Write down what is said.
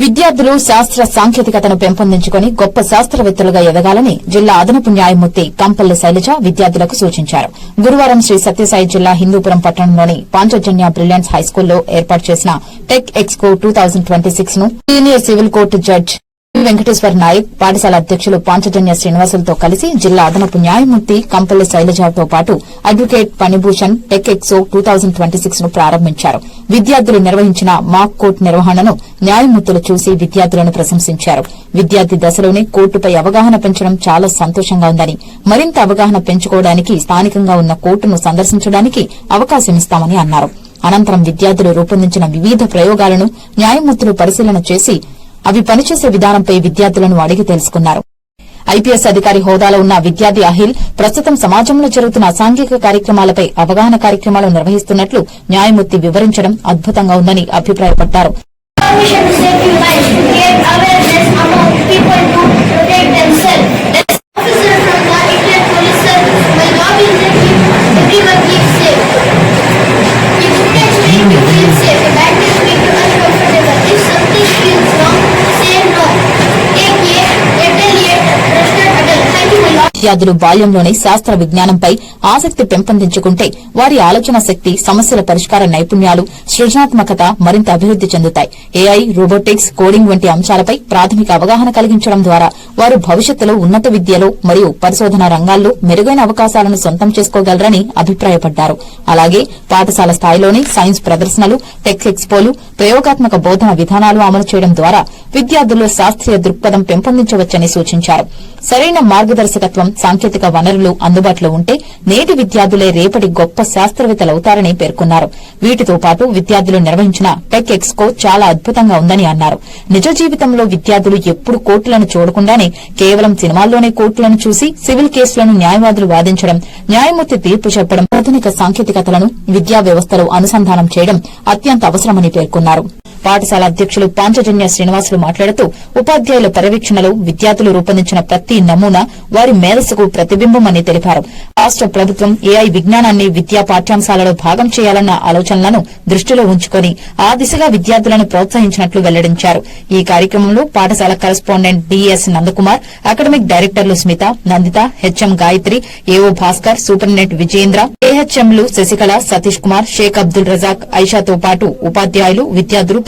విద్యార్థులు శాస్త్ర సాంకేతికతను పెంపొందించుకుని గొప్ప శాస్త్రవేత్తలుగా ఎదగాలని జిల్లా అదనపు న్యాయమూర్తి కంపల్లి శైలజ విద్యార్థులకు సూచించారు. గురువారం శ్రీ సత్యసాయి జిల్లా హిందూపురం పట్టణంలోని పాంచజన్య బ్రిలియన్స్ హైస్కూల్లో ఏర్పాటు చేసిన టెక్ ఎక్స్పో 2026 ను senior civil court judge Venkateswara Nayak, పాఠశాల అధ్యకులు పాంచజన్య శ్రీనివాసులతో కలిసి జిల్లా అదనపు న్యాయమూర్తి కంపల్లి శైలజతో పాటు అడ్వకేట్ పణిభూషణ్ టెక్ ఎక్స్పో 2026 ను ప్రారంభించారు. విద్యార్థులు నిర్వహించిన మాక్ కోర్టు నిర్వహణను న్యాయమూర్తులు చూసి విద్యార్థులను ప్రశంసించారు. విద్యార్థి దశలోనే కోర్టుపై అవగాహన పెంచడం చాలా సంతోషంగా ఉందని, మరింత అవగాహన పెంచుకోవడానికి స్థానికంగా ఉన్న కోర్టును సందర్శించడానికి అవకాశమిస్తామని అన్నారు. అనంతరం విద్యార్థులు రూపొందించిన వివిధ ప్రయోగాలను న్యాయమూర్తులు పరిశీలన చేసి అవి పనిచేసే విధానంపై విద్యార్థులను అడిగి తెలుసుకున్నారు. ఐపీఎస్ అధికారి హోదాలో ఉన్న విద్యార్థి అహిల్ ప్రస్తుతం సమాజంలో జరుగుతున్న అసాంఘిక కార్యక్రమాలపై అవగాహన కార్యక్రమాలు నిర్వహిస్తున్నట్లు న్యాయమూర్తి వివరించడం అద్భుతంగా ఉందని అభిప్రాయపడ్డారు. విద్యార్థులు బాల్యంలోనే శాస్త్ర విజ్ఞానంపై ఆసక్తి పెంపొందించుకుంటే వారి ఆలోచన శక్తి, సమస్యల పరిష్కార నైపుణ్యాలు, సృజనాత్మకత మరింత అభివృద్ది చెందుతాయి. ఏఐ, రోబోటిక్స్, కోడింగ్ వంటి అంశాలపై ప్రాథమిక అవగాహన కలిగించడం ద్వారా వారు భవిష్యత్తులో ఉన్నత విద్యలో మరియు పరిశోధన రంగాల్లో మెరుగైన అవకాశాలను సొంతం చేసుకోగలరని అభిప్రాయపడ్డారు. అలాగే పాఠశాల స్థాయిలోనే సైన్స్ ప్రదర్శనలు, టెక్ ఎక్స్పోలు, ప్రయోగాత్మక బోధన విధానాలు అమలు చేయడం ద్వారా విద్యార్థుల్లో శాస్త్రీయ దృక్పథం పెంపొందించవచ్చని సూచించారు. సరైన మార్గదర్శకత్వం, సాంకేతిక వనరులు అందుబాటులో ఉంటే నేటి విద్యార్థులే రేపటి గొప్ప శాస్త్రవేత్తలవుతారని పేర్కొన్నారు. వీటితో పాటు విద్యార్థులు నిర్వహించిన టెక్ ఎక్స్పో చాలా అద్భుతంగా ఉందని అన్నారు. నిజ జీవితంలో విద్యార్థులు ఎప్పుడు కోర్టులను చూడకుండానే కేవలం సినిమాల్లోనే కోర్టులను చూసి సివిల్ కేసులను న్యాయవాదులు వాదించడం, న్యాయమూర్తి తీర్పు చెప్పడం, ఆధునిక సాంకేతికతలను విద్యా వ్యవస్థలో అనుసంధానం చేయడం అత్యంత అవసరమని పేర్కొన్నారు. పాఠశాల అధ్యకులు పాంచజన్య శ్రీనివాసులు మాట్లాడుతూ ఉపాధ్యాయుల పర్యవేక్షణలో విద్యార్థులు రూపొందించిన ప్రతి నమూనా వారి మేధస్సుకు ప్రతిబింబమని తెలిపారు. రాష్ట ప్రభుత్వం ఏఐ విజ్ఞానాన్ని విద్యా పాఠ్యాంశాలలో భాగం చేయాలన్న ఆలోచనలను దృష్టిలో ఉంచుకుని ఆ దిశగా విద్యార్థులను ప్రోత్సహించినట్లు వెల్లడించారు. ఈ కార్యక్రమంలో పాఠశాల కరెస్పాండెంట్ డిఎస్ నందకుమార్, అకాడమిక్ డైరెక్టర్లు Smitha, Nandita, HM Gayatri, AO Bhaskar, superintendent Vijayendra, ఏహెచ్ఎంలు శశికళ, సతీష్ కుమార్, షేక్ అబ్దుల్ రజాక్, ఐషాతో పాటు ఉపాధ్యాయులు, విద్యార్థులు